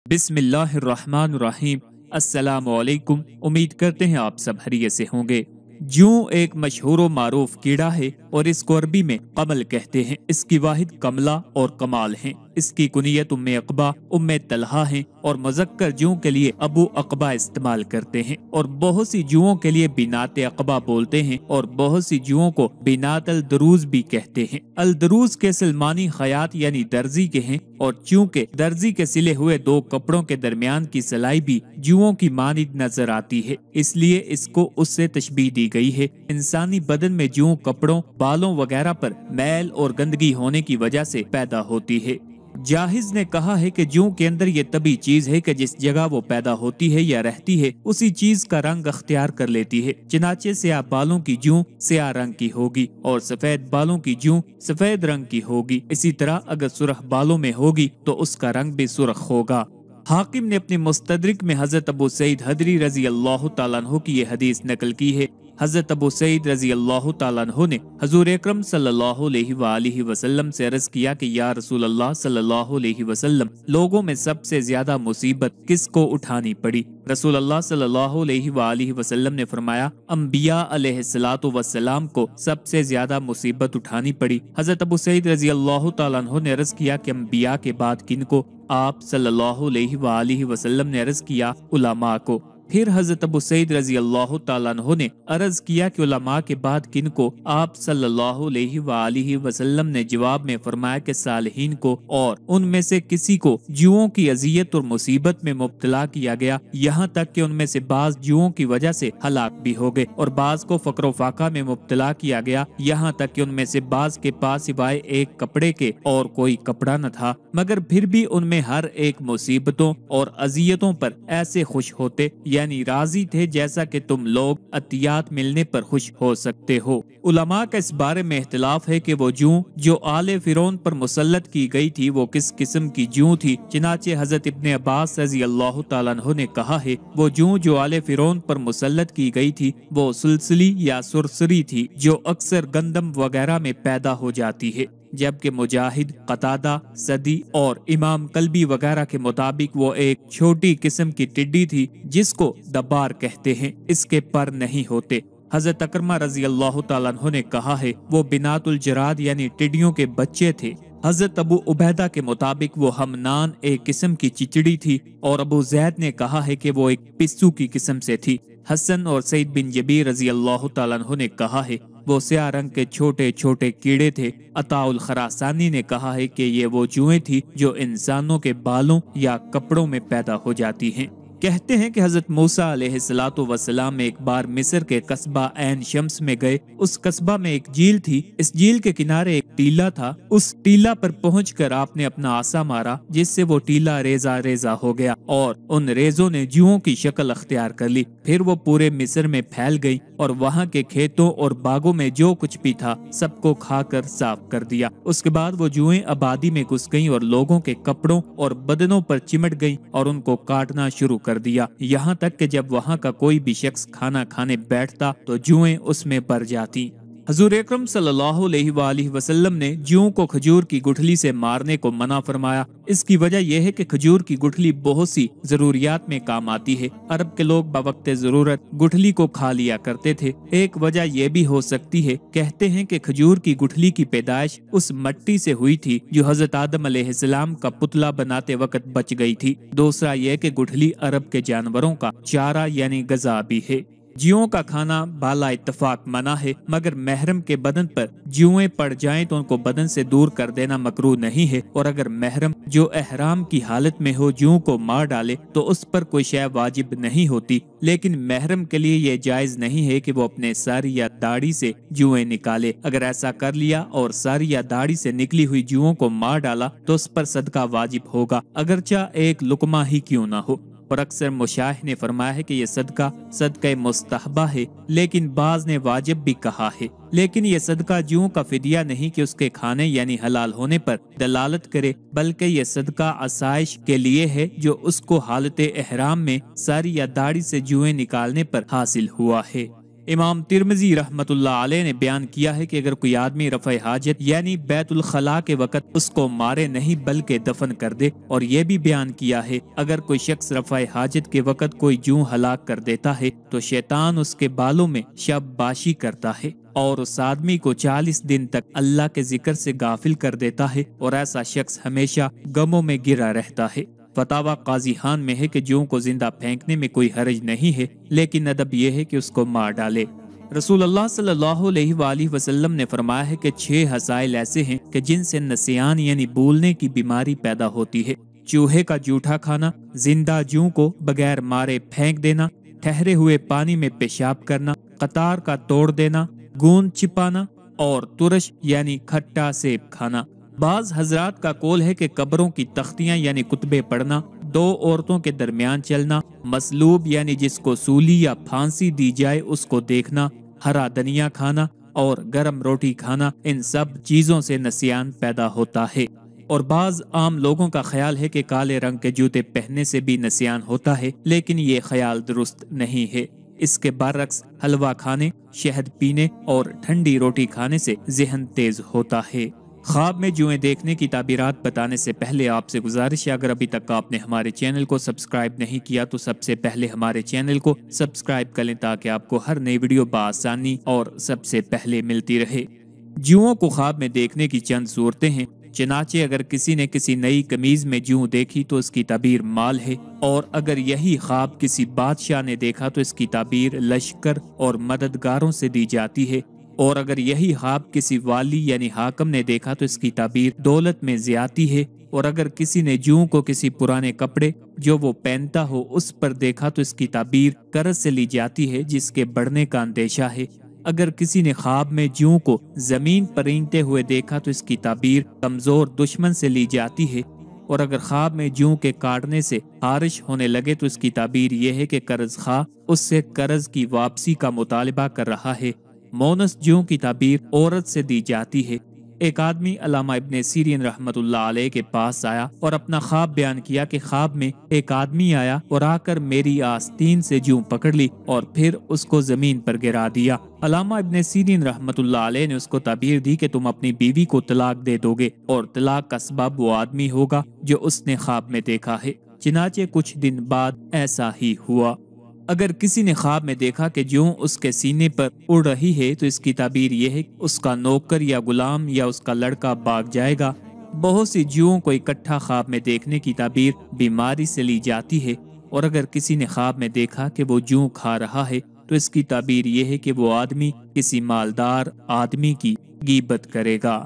बिस्मिल्लाहिर्रहमानिर्रहीम। अस्सलाम वालेकुम। उम्मीद करते हैं आप सब खैरियत से होंगे। जूं एक मशहूर व मारूफ कीड़ा है और इसको अरबी में कमल कहते हैं। इसकी वाहिद कमला और कमाल हैं। इसकी कुनियत उम्मे अकबा उम्मे तलहा है और मुज़क्कर जूं के लिए अबू अकबा इस्तेमाल करते हैं और बहुत सी जुओं के लिए बिनात अकबा बोलते हैं और बहुत सी जुओं को बिनात अल दरूज भी कहते हैं। अल दरूज के सलमानी खयात यानी दर्जी के हैं और चूंकि दर्जी के सिले हुए दो कपड़ों के दरमियान की सिलाई भी जुओं की मानिद नजर आती है, इसलिए इसको उससे तशबीह दी गई है। इंसानी बदन में जूं कपड़ों, बालों वगैरह पर मैल और गंदगी होने की वजह से पैदा होती है। जाहिज ने कहा है कि जूं के अंदर ये तभी चीज है कि जिस जगह वो पैदा होती है या रहती है उसी चीज का रंग अख्तियार कर लेती है। चनाचे स्याह बालों की जूं स्याह रंग की होगी और सफेद बालों की जूं सफेद रंग की होगी। इसी तरह अगर सुर्ख बालों में होगी तो उसका रंग भी सुर्ख होगा। हाकिम ने अपने मुस्तदरिक में हजरत अबू सईद हदरी रजी अल्लाह तआला अन्हु की ये हदीस नकल की है। हजरत अबू सईद रजी अल्लाह तआला अन्हु ने हुजूर अकरम सल्लल्लाहु अलैहि वसल्लम से अर्ज किया कि या रसूल अल्लाह सल्लल्लाहु अलैहि वसल्लम, लोगों में सबसे ज्यादा मुसीबत किसको उठानी पड़ी? रसूल अल्लाह सल्लल्लाहु अलैहि वसल्लम ने फरमाया, अंबिया अलैहिस्सलातु वस्सलाम को सबसे ज्यादा मुसीबत उठानी पड़ी। हजरत अबू सईद रजी अल्लाह तआला अन्हु ने अर्ज किया कि अंबिया के बाद किनको? आप सल्लल्लाहु अलैहि वसल्लम ने अर्ज किया, उलमा को। फिर हजरत अबू सईद रजी अल्लाह तआला अन्हु ने अर्ज किया कि उलमा के बाद किनको? आप सल्लल्लाहु अलैहि वसल्लम ने जवाब में फरमाया कि सालिहीन को, और उनमें से किसी को जुओं की अजियत और मुसीबत में मुब्तला किया गया, यहाँ तक कि उनमें से बाज जुओं की वजह से हलाक भी हो गए और बाज को फक्र फाका में मुब्तला किया गया, यहाँ तक कि उनमें से बाज के पास सिवाय एक कपड़े के और कोई कपड़ा न था, मगर फिर भी उनमें हर एक मुसीबतों और अजियतों पर ऐसे खुश होते यानी राजी थे जैसा कि तुम लोग अतियात मिलने पर खुश हो सकते हो। उलमा का इस बारे में इख्तिलाफ है कि वो जूं जो आले फिरौन पर मुसल्लत की गई थी वो किस किस्म की जूं थी। चनाचे हजरत इब्ने अब्बास रज़ी अल्लाह तआला अन्हु ने कहा है, वो जूं जो आले फिरौन पर मुसल्लत की गई थी वो सुलसली या सुरसरी थी जो अक्सर गंदम वगैरह में पैदा हो जाती है, जबकि मुजाहिद, कतादा, सदी और इमाम कल्बी वगैरह के मुताबिक वो एक छोटी किस्म की टिड्डी थी जिसको दबार कहते हैं, इसके पर नहीं होते। हजरत अकरमा रजी अल्लाह तआला अन्हु ने कहा है, वो बिनातुल जराद यानी टिड्डियों के बच्चे थे। हजरत अबू उबैदा के मुताबिक वो हमनान एक किस्म की चिचड़ी थी और अबू जैद ने कहा है कि वो एक पिस्सू की किस्म से थी। हसन और सईद बिन जबीर रजी अल्लाह तआला अन्हु ने कहा है, वो स्याह रंग के छोटे छोटे कीड़े थे। अताउल खरासानी ने कहा है कि ये वो जुएं थी जो इंसानों के बालों या कपड़ों में पैदा हो जाती हैं। कहते हैं कि हजरत मूसा अलैहिस्सलातु वस्सलाम एक बार मिस्र के कस्बा ऐन शम्स में गए। उस कस्बा में एक झील थी। इस झील के किनारे एक टीला था। उस टीला पर पहुंचकर आपने अपना आसा मारा जिससे वो टीला रेजा रेजा हो गया और उन रेजों ने जुओं की शक्ल अख्तियार कर ली। फिर वो पूरे मिस्र में फैल गई और वहाँ के खेतों और बागों में जो कुछ भी था सबको खाकर साफ कर दिया। उसके बाद वो जुएं आबादी में घुस गईं और लोगों के कपड़ों और बदनों पर चिमट गईं और उनको काटना शुरू कर दिया, यहाँ तक कि जब वहाँ का कोई भी शख्स खाना खाने बैठता तो जुएं उसमें भर जाती। हजूर अकरम सल्लल्लाहु अलैहि वसल्लम ने जुओं को खजूर की गुठली से मारने को मना फरमाया। इसकी वजह यह है कि खजूर की गुठली बहुत सी जरूरियात में काम आती है। अरब के लोग बवक्ते जरूरत गुठली को खा लिया करते थे। एक वजह यह भी हो सकती है, कहते हैं कि खजूर की गुठली की पैदाइश उस मट्टी से हुई थी जो हजरत आदम अलैहिस्सलाम का पुतला बनाते वक्त बच गई थी। दूसरा यह कि गुठली अरब के जानवरों का चारा यानी गज़ा भी है। जुओं का खाना बाला इत्तफाक मना है, मगर महरम के बदन पर जुएं पड़ जाएं तो उनको बदन से दूर कर देना मकरूह नहीं है। और अगर महरम जो एहराम की हालत में हो जुओं को मार डाले तो उस पर कोई शय वाजिब नहीं होती, लेकिन महरम के लिए ये जायज नहीं है कि वो अपने सर या दाढ़ी से जुएं निकाले। अगर ऐसा कर लिया और सर या दाढ़ी से निकली हुई जुओं को मार डाला तो उस पर सदका वाजिब होगा, अगरचा एक लुकमा ही क्यों ना हो। और अक्सर मुशाह ने फरमाया है कि यह सदका मुस्तहबा है, लेकिन बाज ने वाजिब भी कहा है। लेकिन ये सदका जुओं का फिदिया नहीं कि उसके खाने यानी हलाल होने पर दलालत करे, बल्कि ये सदका आसाइश के लिए है जो उसको हालत एहराम में सर या दाढ़ी से जुएं निकालने पर हासिल हुआ है। इमाम तिरमिजी रहमतुल्लाह अलैह ने बयान किया है कि अगर कोई आदमी रफ़े हाजत यानी बैतुल खला के वक़्त उसको मारे नहीं बल्कि दफन कर दे, और ये भी बयान किया है अगर कोई शख्स रफ़े हाजत के वक़्त कोई जूं हलाक कर देता है तो शैतान उसके बालों में शाबाशी करता है और उस आदमी को 40 दिन तक अल्लाह के जिक्र से गाफिल कर देता है और ऐसा शख्स हमेशा गमों में गिरा रहता है। फतावा काजी खान में है कि जूं को जिंदा फेंकने में कोई हर्ज नहीं है, लेकिन अदब यह है कि उसको मार डाले। रसूलुल्लाह सल्लल्लाहु अलैहि वसल्लम ने फरमाया है कि 6 हसाइल ऐसे हैं कि जिनसे नसियान यानी भूलने की बीमारी पैदा होती है। चूहे का जूठा खाना, जिंदा जूं को बगैर मारे फेंक देना, ठहरे हुए पानी में पेशाब करना, कतार का तोड़ देना, गूंद छिपाना और तुरश यानी खट्टा सेब खाना। बाज हजरात का कौल है कि कब्रों की तख्तियां यानी कुतबे पढ़ना, 2 औरतों के दरमियान चलना, मसलूब यानी जिसको सूली या फांसी दी जाए उसको देखना, हरा धनिया खाना और गरम रोटी खाना, इन सब चीजों से नसियान पैदा होता है। और बाज आम लोगों का ख्याल है कि काले रंग के जूते पहनने से भी नसियान होता है, लेकिन ये ख्याल दुरुस्त नहीं है। इसके बरअक्स हलवा खाने, शहद पीने और ठंडी रोटी खाने से ज़हन तेज होता है। ख्वाब में जुएं देखने की ताबीरात बताने से पहले आपसे गुजारिश है, अगर अभी तक आपने हमारे चैनल को सब्सक्राइब नहीं किया तो सबसे पहले हमारे चैनल को सब्सक्राइब कर लें ताकि आपको हर नई वीडियो बआसानी और सबसे पहले मिलती रहे। जुओं को ख्वाब में देखने की चंद सूरतें हैं। चनाचे अगर किसी ने किसी नई कमीज में जूं देखी तो इसकी ताबीर माल है, और अगर यही ख्वाब किसी बादशाह ने देखा तो इसकी ताबीर लश्कर और मददगारों से दी जाती है, और अगर यही ख्वाब किसी वाली यानी हाकम ने देखा तो इसकी ताबीर दौलत में ज्यादती है, और अगर किसी ने जूं को किसी पुराने कपड़े जो वो पहनता हो उस पर देखा तो इसकी ताबीर कर्ज से ली जाती है जिसके बढ़ने का अंदेशा है। अगर किसी ने ख्वाब में जूं को जमीन पर रेंगते हुए देखा तो इसकी ताबीर कमजोर दुश्मन से ली जाती है, और अगर ख्वाब में जूं के काटने से बारिश होने लगे तो इसकी ताबीर यह है कि कर्ज खा उससे कर्ज की वापसी का मुतालबा कर रहा है। मोनस जूं की ताबीर औरत से दी जाती है। एक आदमी अल्लामा इब्ने सीरीन रहमतुल्लाह अलैह के पास आया और अपना ख्वाब बयान किया कि ख्वाब में एक आदमी आया और आकर मेरी आस्तीन से जूं पकड़ ली और फिर उसको जमीन पर गिरा दिया। अल्लामा इब्ने सीरीन रहमतुल्लाह अलैह ने उसको ताबीर दी कि तुम अपनी बीवी को तलाक दे दोगे और तलाक का सबब वो आदमी होगा जो उसने ख्वाब में देखा है। चनाचे कुछ दिन बाद ऐसा ही हुआ। अगर किसी ने ख्वाब में देखा कि जूं उसके सीने पर उड़ रही है तो इसकी ताबीर यह है कि उसका नौकर या गुलाम या उसका लड़का भाग जाएगा। बहुत सी जूं को इकट्ठा ख्वाब में देखने की ताबीर बीमारी से ली जाती है, और अगर किसी ने ख्वाब में देखा कि वो जूं खा रहा है तो इसकी ताबीर यह है कि वो आदमी किसी मालदार आदमी की गीबत करेगा।